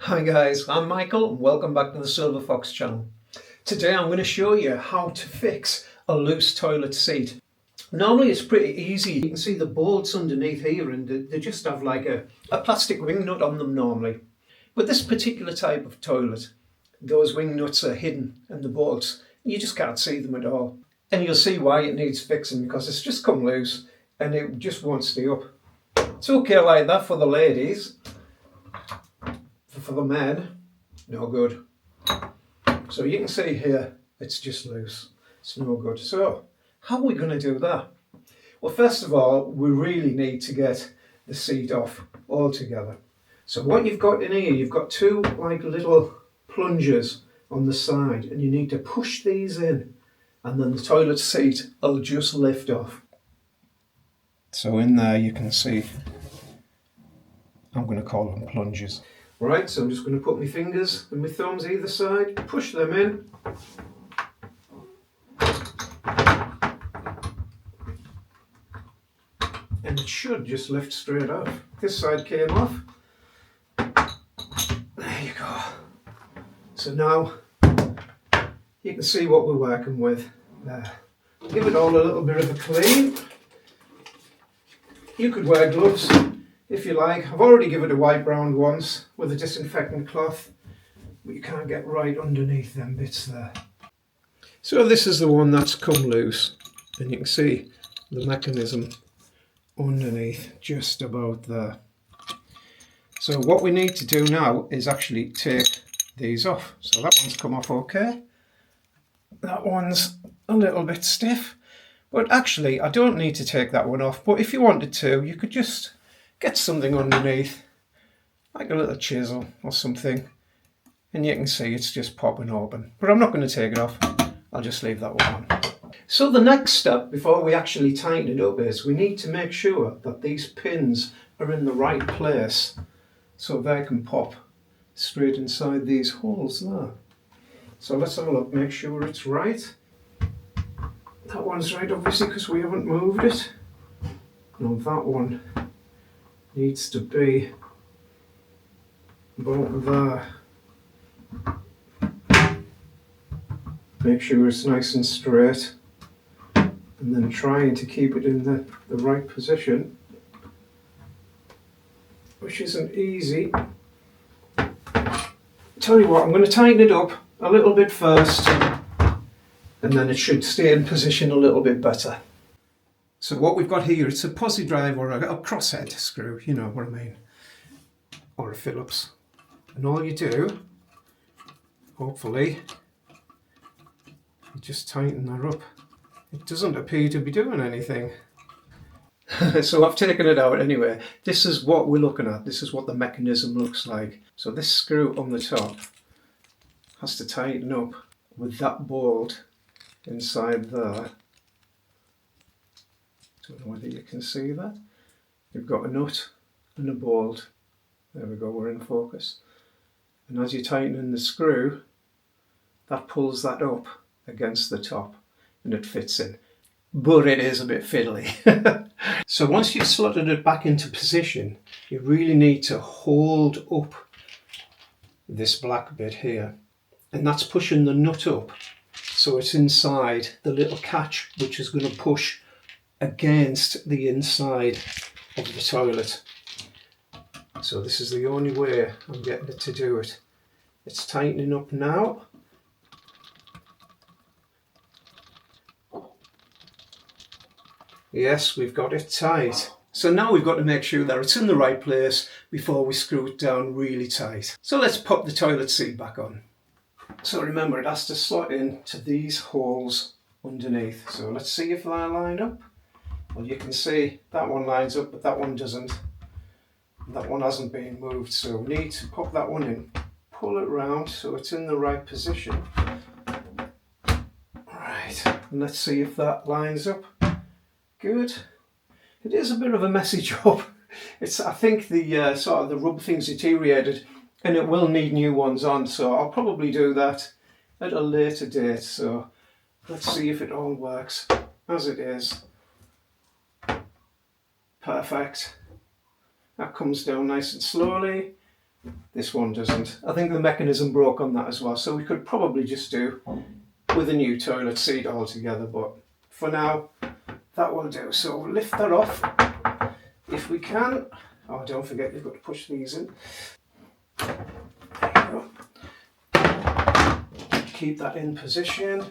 Hi guys, I'm Michael and welcome back to the Silver Fox channel. Today I'm going to show you how to fix a loose toilet seat. Normally it's pretty easy. You can see the bolts underneath here and they just have like a plastic wing nut on them normally. But this particular type of toilet, those wing nuts are hidden and the bolts, you just can't see them at all. And you'll see why it needs fixing, because it's just come loose and it just won't stay up. It's okay like that for the ladies. For the men, no good. So you can see here, it's just loose. It's no good. So how are we going to do that? Well, first of all, we really need to get the seat off altogether. So what you've got in here, you've got two like little plungers on the side, and you need to push these in, and then the toilet seat will just lift off. So in there you can see, I'm going to call them plungers. Right, so I'm just going to put my fingers and my thumbs either side, push them in. And it should just lift straight off. This side came off. There you go. So now you can see what we're working with there. Give it all a little bit of a clean. You could wear gloves if you like. I've already given it a wipe round once with a disinfectant cloth, but you can't get right underneath them bits there. So this is the one that's come loose, and you can see the mechanism underneath just about there. So what we need to do now is actually take these off. So that one's come off okay. That one's a little bit stiff, but actually I don't need to take that one off. But if you wanted to, you could just get something underneath, like a little chisel or something, and you can see it's just popping open. But I'm not going to take it off, I'll just leave that one on. So the next step before we actually tighten it up is we need to make sure that these pins are in the right place so they can pop straight inside these holes there. So let's have a look, make sure it's right. That one's right obviously because we haven't moved it. No, that one needs to be about there. Make sure it's nice and straight, and then trying to keep it in the right position, which isn't easy. Tell you what, I'm going to tighten it up a little bit first, and then it should stay in position a little bit better. So what we've got here, it's a posi drive or a crosshead screw, you know what I mean, or a Phillips. And all you do, hopefully, you just tighten that up. It doesn't appear to be doing anything. So I've taken it out anyway. This is what we're looking at. This is what the mechanism looks like. So this screw on the top has to tighten up with that bolt inside there. Don't know whether you can see that. You've got a nut and a bolt. There we go, we're in focus. And as you tighten in the screw, that pulls that up against the top and it fits in. But it is a bit fiddly. So once you've slotted it back into position, you really need to hold up this black bit here. And that's pushing the nut up. So it's inside the little catch, which is going to push against the inside of the toilet. So this is the only way I'm getting it to do it. It's tightening up now. Yes, we've got it tight. So now we've got to make sure that it's in the right place before we screw it down really tight. So let's pop the toilet seat back on. So remember, it has to slot into these holes underneath. So let's see if they're lined up. Well, you can see that one lines up, but that one doesn't. That one hasn't been moved, so we need to pop that one in. Pull it round so it's in the right position. Right, and let's see if that lines up. Good. It is a bit of a messy job. I think the sort of the rub thing's deteriorated, and it will need new ones on. So I'll probably do that at a later date. So let's see if it all works as it is. Perfect. That comes down nice and slowly. This one doesn't. I think the mechanism broke on that as well, so we could probably just do with a new toilet seat altogether, but for now that will do. So we'll lift that off if we can. Oh, don't forget you've got to push these in. There you go. Keep that in position.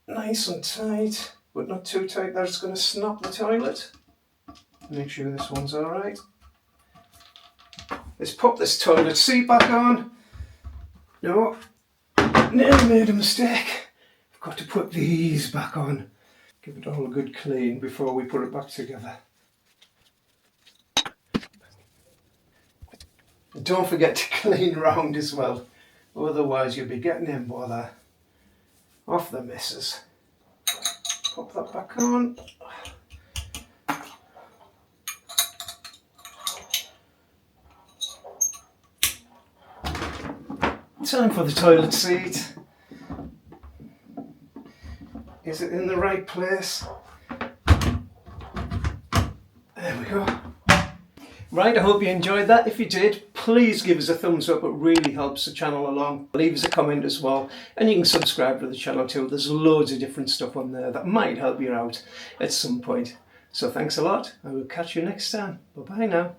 Nice and tight, but not too tight that it's going to snap the toilet. Make sure this one's alright. Let's pop this toilet seat back on. No, nearly made a mistake. I've got to put these back on. Give it all a good clean before we put it back together. And don't forget to clean round as well, otherwise you'll be getting in bother off the missus. Pop that back on. Time for the toilet seat. Is it in the right place? There we go. Right, I hope you enjoyed that. If you did, please give us a thumbs up. It really helps the channel along. Leave us a comment as well, and you can subscribe to the channel too. There's loads of different stuff on there that might help you out at some point. So thanks a lot. I will catch you next time. Bye bye now.